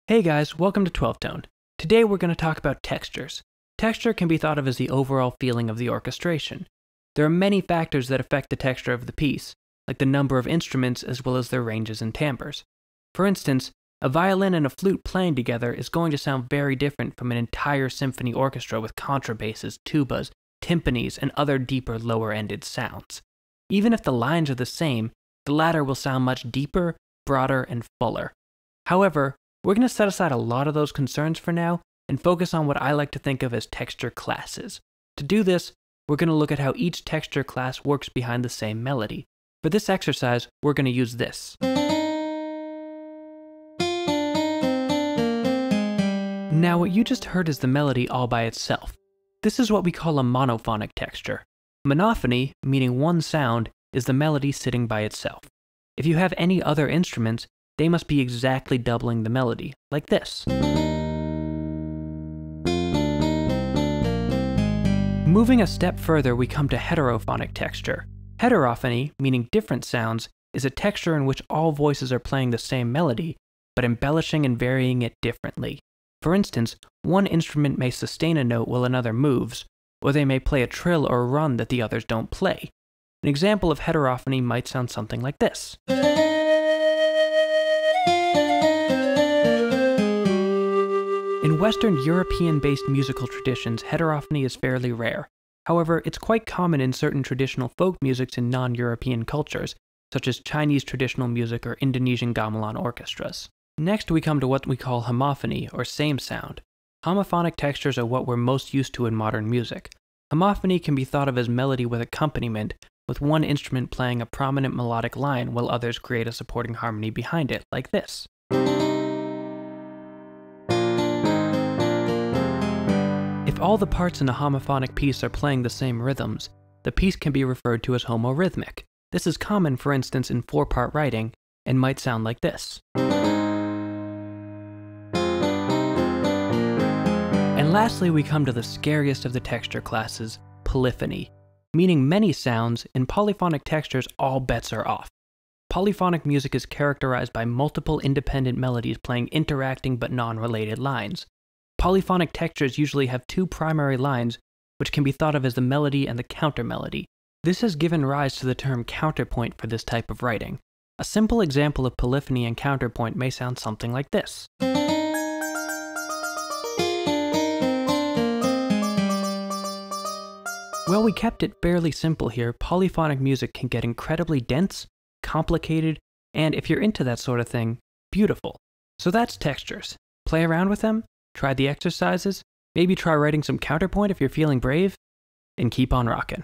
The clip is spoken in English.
Hey guys, welcome to 12 Tone. Today we're going to talk about textures. Texture can be thought of as the overall feeling of the orchestration. There are many factors that affect the texture of the piece, like the number of instruments as well as their ranges and timbres. For instance, a violin and a flute playing together is going to sound very different from an entire symphony orchestra with contrabasses, tubas, timpanis, and other deeper lower-ended sounds. Even if the lines are the same, the latter will sound much deeper, broader, and fuller. However, we're going to set aside a lot of those concerns for now and focus on what I like to think of as texture classes. To do this, we're going to look at how each texture class works behind the same melody. For this exercise, we're going to use this. Now, what you just heard is the melody all by itself. This is what we call a monophonic texture. Monophony, meaning one sound, is the melody sitting by itself. If you have any other instruments, they must be exactly doubling the melody, like this. Moving a step further, we come to heterophonic texture. Heterophony, meaning different sounds, is a texture in which all voices are playing the same melody, but embellishing and varying it differently. For instance, one instrument may sustain a note while another moves, or they may play a trill or a run that the others don't play. An example of heterophony might sound something like this. In Western European-based musical traditions, heterophony is fairly rare. However, it's quite common in certain traditional folk musics in non-European cultures, such as Chinese traditional music or Indonesian gamelan orchestras. Next, we come to what we call homophony, or same sound. Homophonic textures are what we're most used to in modern music. Homophony can be thought of as melody with accompaniment, with one instrument playing a prominent melodic line while others create a supporting harmony behind it, like this. If all the parts in a homophonic piece are playing the same rhythms, the piece can be referred to as homorhythmic. This is common, for instance, in four-part writing, and might sound like this. And lastly, we come to the scariest of the texture classes, polyphony. Meaning many sounds, in polyphonic textures all bets are off. Polyphonic music is characterized by multiple independent melodies playing interacting but non-related lines. Polyphonic textures usually have two primary lines, which can be thought of as the melody and the countermelody. This has given rise to the term counterpoint for this type of writing. A simple example of polyphony and counterpoint may sound something like this. While we kept it fairly simple here, polyphonic music can get incredibly dense, complicated, and if you're into that sort of thing, beautiful. So that's textures. Play around with them, try the exercises, maybe try writing some counterpoint if you're feeling brave, and keep on rockin'.